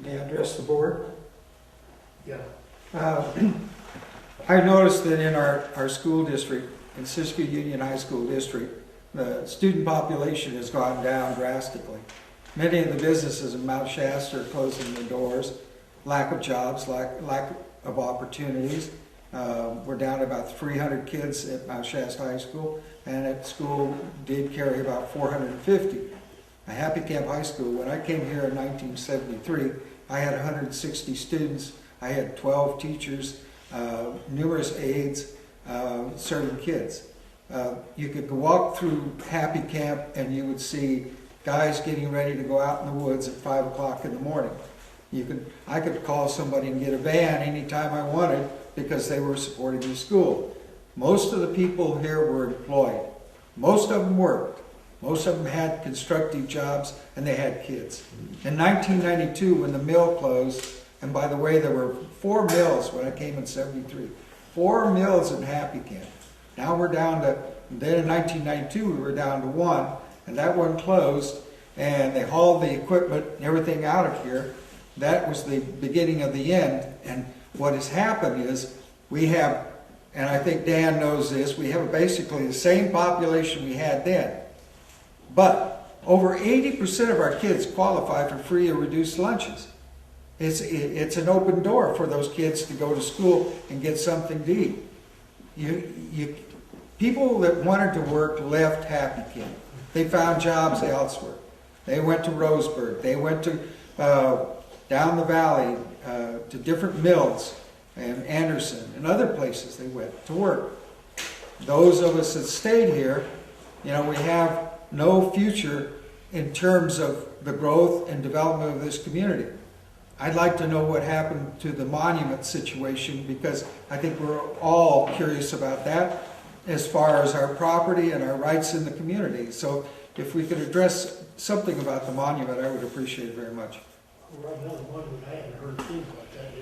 May I address the board? Yeah. I noticed that in our school district, in Siskiyou Union High School District, the student population has gone down drastically. Many of the businesses in Mount Shasta are closing their doors. Lack of jobs, lack of opportunities. We're down to about 300 kids at Mount Shasta High School, and at school did carry about 450. At Happy Camp High School, when I came here in 1973, I had 160 students. I had 12 teachers, numerous aides serving kids. You could walk through Happy Camp and you would see guys getting ready to go out in the woods at 5 o'clock in the morning. I could call somebody and get a van anytime I wanted because they were supporting the school. Most of the people here were employed. Most of them worked. Most of them had constructive jobs and they had kids. In 1992, when the mill closed, and by the way, there were 4 mills when I came in 73. 4 mills in Happy Camp. Now we're down to, then in 1992 we were down to 1, and that one closed, and they hauled the equipment and everything out of here. That was the beginning of the end, and what has happened is we have, and I think Dan knows this, we have basically the same population we had then. But over 80% of our kids qualify for free or reduced lunches. It's an open door for those kids to go to school and get something to eat. People that wanted to work left Happy Camp. They found jobs elsewhere. They went to Roseburg. They went to down the valley to different mills and Anderson and other places they went to work. Those of us that stayed here, we have no future in terms of the growth and development of this community. I'd like to know what happened to the monument situation because I think we're all curious about that as far as our property and our rights in the community. So if we could address something about the monument, I would appreciate it very much. Well, right now, the monument, I haven't heard anything about that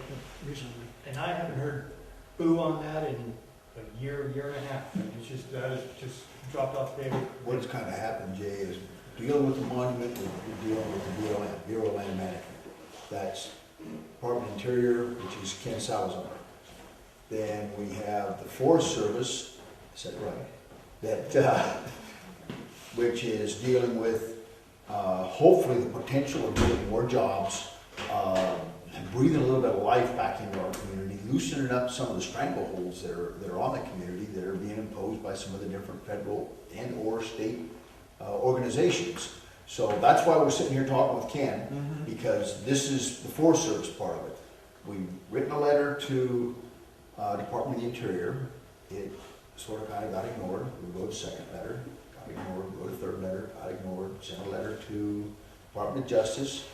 recently. And I haven't heard boo on that in a year and a half. It's just, that is just dropped off the table. What's kind of happened, Jay, is dealing with the monument, we're dealing with the BLM, Bureau of Land Management. That's Department of Interior, which is Ken Salazar. Then we have the Forest Service, is that right? That, which is dealing with hopefully the potential of getting more jobs and breathing a little bit of life back into our community, loosening up some of the strangleholds that are on the community that are being imposed by some of the different federal and or state organizations. So that's why we're sitting here talking with Ken, because this is the Forest Service part of it. We've written a letter to Department of the Interior. It sort of kind of got ignored. We wrote a second letter, got ignored. We wrote a third letter, got ignored. Sent a letter to Department of Justice.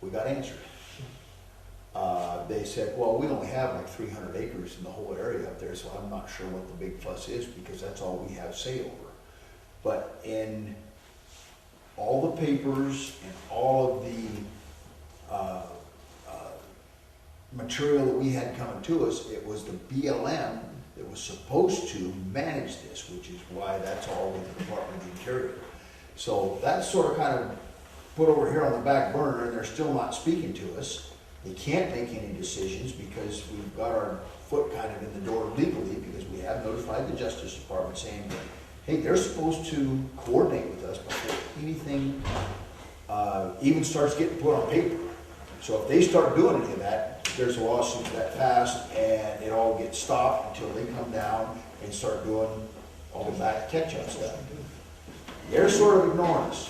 We got answered. They said, well, we only have like 300 acres in the whole area up there, so I'm not sure what the big fuss is because that's all we have say over. But in all the papers and all of the material that we had coming to us, it was the BLM that was supposed to manage this, which is why that's all with the Department of the Interior. So that's sort of kind of put over here on the back burner, and they're still not speaking to us. They can't make any decisions because we've got our foot kind of in the door legally because we have notified the Justice Department saying, hey, they're supposed to coordinate with us before anything even starts getting put on paper. So if they start doing any of that, there's a lawsuit that passed and it all gets stopped until they come down and start doing all the back catch-up stuff. They're sort of ignoring us.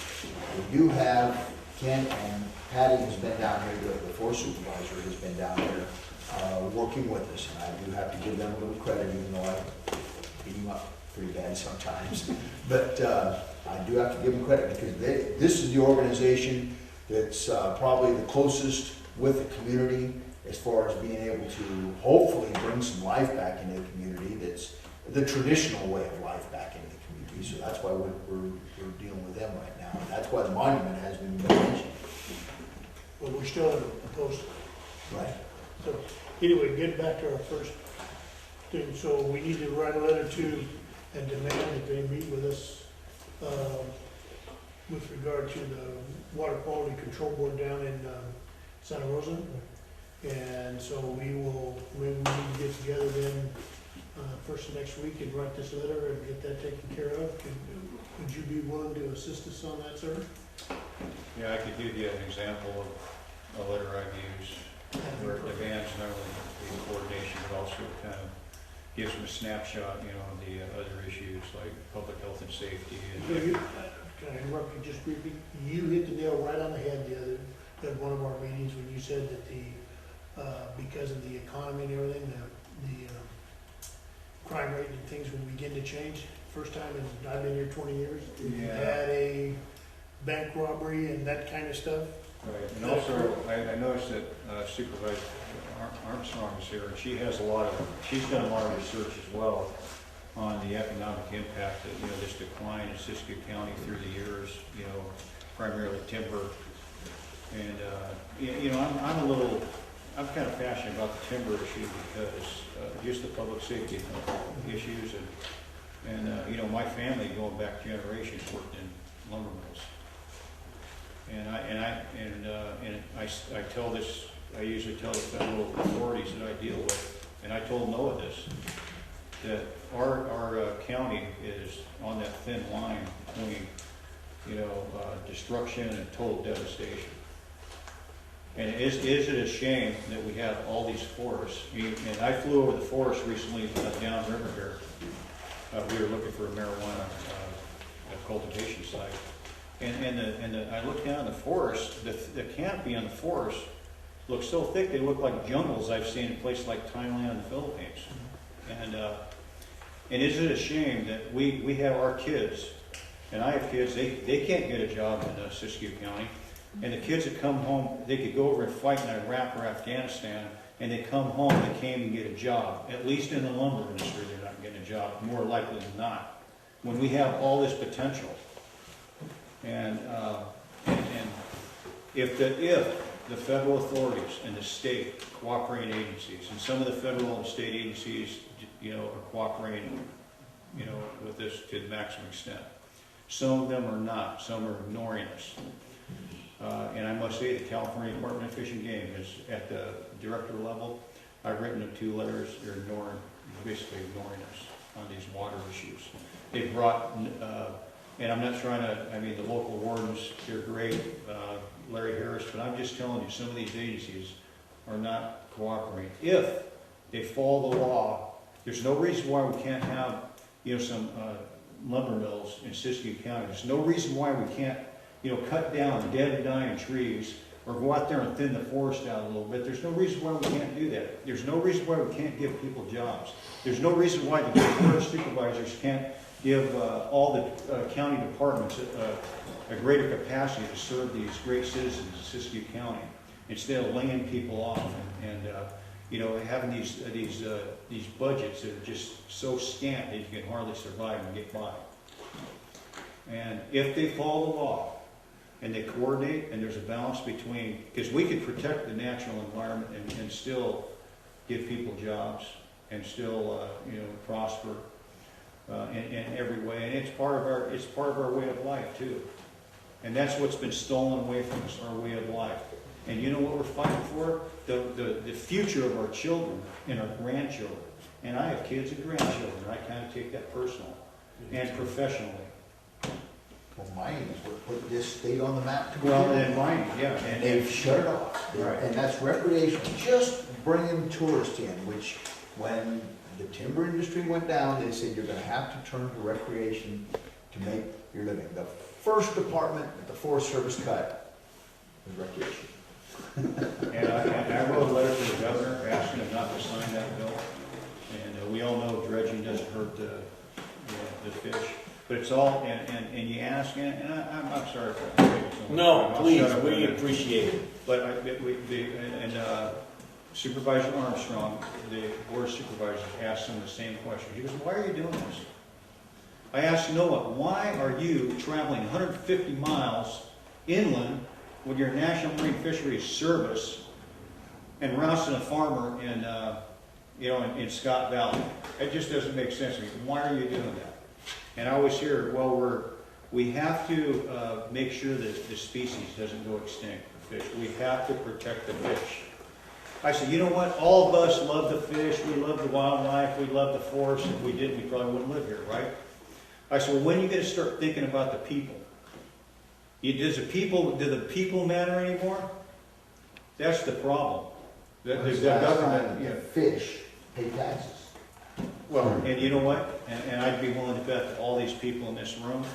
We do have Ken and Patty has been down here, the forest supervisor has been down here working with us, and I do have to give them a little credit, even though I beat them up pretty bad sometimes. But I do have to give them credit because this is the organization that's probably the closest with the community as far as being able to hopefully bring some life back into the community. That's the traditional way of life back into the community. So that's why we're dealing with them right now. And that's why the monument has been mentioned. But we still haven't posted. Right. So anyway, getting back to our first thing, so we need to write a letter to and demand that they meet with us with regard to the water quality control board down in Santa Rosa. And so we need to get together then, first of next week and write this letter and get that taken care of. Would you be willing to assist us on that, sir? Yeah, I could give you an example of a letter I've used where it demands not only the coordination, but also kind of gives them a snapshot, you know, of the other issues like public health and safety. So can I interrupt you just briefly? You hit the nail right on the head at one of our meetings when you said that because of the economy and everything, the crime rate and things will begin to change. First time in, I've been here 20 years, we had a bank robbery and that kind of stuff. Right, and also I noticed that Supervisor Armstrong is here, and she's done a lot of research as well on the economic impact of, you know, this decline in Siskiyou County through the years, you know, primarily timber. And, you know, I'm kind of passionate about the timber issue because just the public safety issues and you know, my family going back generations worked in lumber mills. And I tell this, I usually tell the federal authorities that I deal with, and I told Noah this, that our county is on that thin line between, you know, destruction and total devastation. And is it a shame that we have all these forests? And I flew over the forest recently downriver here. We were looking for a marijuana cultivation site. And I looked down the forest, the canopy on the forest looks so thick they look like jungles I've seen in places like Thailand and the Philippines. And is it a shame that we have our kids, and I have kids, they can't get a job in Siskiyou County, and the kids that come home, they could go over and fight in Iraq or Afghanistan, and they come home, they can't even get a job. At least in the lumber industry, they're not getting a job, more likely than not. When we have all this potential. And if the federal authorities and the state cooperating agencies, and some of the federal and state agencies, you know, are cooperating, you know, with this to the maximum extent. Some of them are not. Some are ignoring us. And I must say, the California Department of Fish and Game is at the director level. I've written them 2 letters. They're basically ignoring us on these water issues. They brought. And I'm not trying to, I mean, the local wardens, they're great, Larry Harris, but I'm just telling you, some of these agencies are not cooperating. If they follow the law, there's no reason why we can't have, you know, some lumber mills in Siskiyou County. There's no reason why we can't, you know, cut down dead and dying trees or go out there and thin the forest out a little bit. There's no reason why we can't do that. There's no reason why we can't give people jobs. There's no reason why the board of supervisors can't give all the county departments a greater capacity to serve these great citizens of Siskiyou County instead of laying people off and you know, having these budgets that are just so scant that you can hardly survive and get by. And if they follow the law and they coordinate and there's a balance between, because we could protect the natural environment and still give people jobs and still you know, prosper. In every way, and it's part of our way of life too, and that's what's been stolen away from us, our way of life. And you know what we're fighting for? The future of our children and our grandchildren. And I have kids and grandchildren. I kind of take that personally and professionally. Well, mining is what put this state on the map. Well, and mining, yeah, and they've shut it off. Right. And that's recreational, just bringing tourists in, which when the timber industry went down, they said you're going to have to turn to recreation to make your living. The first department that the Forest Service cut was recreation. And I wrote a letter to the governor asking him not to sign that bill. And we all know dredging doesn't hurt the fish. But it's all, and you ask, and I'm sorry for that. No, please, we appreciate it. But Supervisor Armstrong, the board of supervisors, asked him the same question. He goes, why are you doing this? I asked Noah, why are you traveling 150 miles inland with your National Marine Fisheries Service and rousing a farmer in, you know, in Scott Valley? It just doesn't make sense to me. Why are you doing that? And I always hear, well, we have to make sure that the species doesn't go extinct. the fish. We have to protect the fish. I said, you know what? All of us love the fish, we love the wildlife, we love the forest. If we didn't, we probably wouldn't live here, right? I said, well, when are you gonna start thinking about the people? Do the people matter anymore? That's the problem. The government, The fish pay taxes. well, and you know what? And I'd be willing to bet that all these people in this room,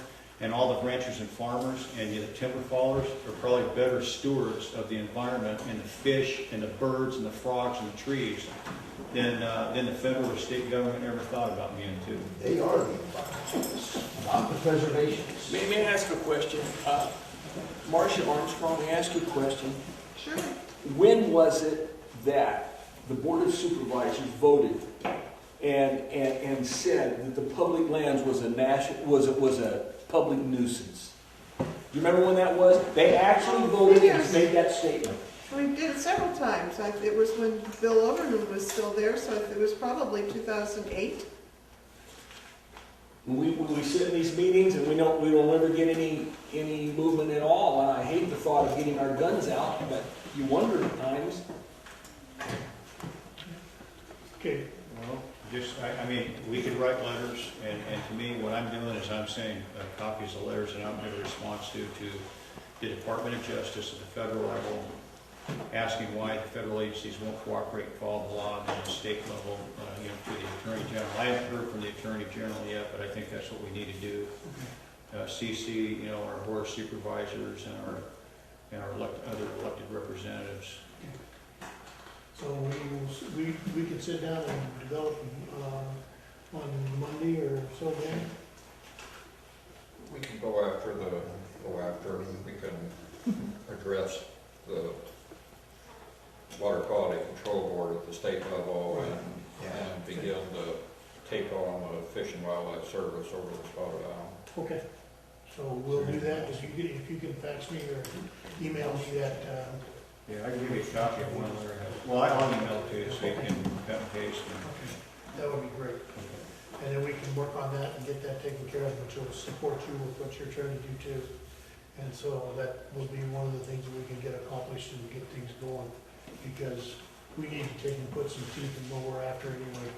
and all the ranchers and farmers, and the timber fallers are probably better stewards of the environment and the fish and the birds and the frogs and the trees than the federal or state government ever thought about being too. They are the environmentalists, not the preservationists. May I ask a question? Marcia Armstrong, may I ask you a question? Sure. When was it that the Board of Supervisors voted and said that the public lands was a public nuisance? Do you remember when that was? They actually voted and made that statement. We did it several times. It was when Bill Overman was still there, so it was probably 2008. When we sit in these meetings and we don't ever get any movement at all, and I hate the thought of getting our guns out, but you wonder at times. Okay, Well, I mean, we could write letters, and to me, what I'm doing is I'm saying copies of letters that I'm going to respond to the Department of Justice at the federal level, asking why the federal agencies won't cooperate and follow the law, and at the state level, to the Attorney General. I haven't heard from the Attorney General yet, but I think that's what we need to do. CC, our board of supervisors and our other elected representatives. so we could sit down and develop, on Monday or so then? We can go after, we can address the Water Quality Control Board at the state level and begin to take on the Fish and Wildlife Service over the Spotted Owl. Okay, so we'll do that. If you can fax me or email me that, Yeah, I can give you a copy of one letter. Well, I'll email it to you so you can cut and paste. okay, that would be great. And then we can work on that and get that taken care of, which will support you with what you're trying to do too. And so that will be one of the things that we can get accomplished and get things going, because we need to take and put some teeth in what we're after anyway.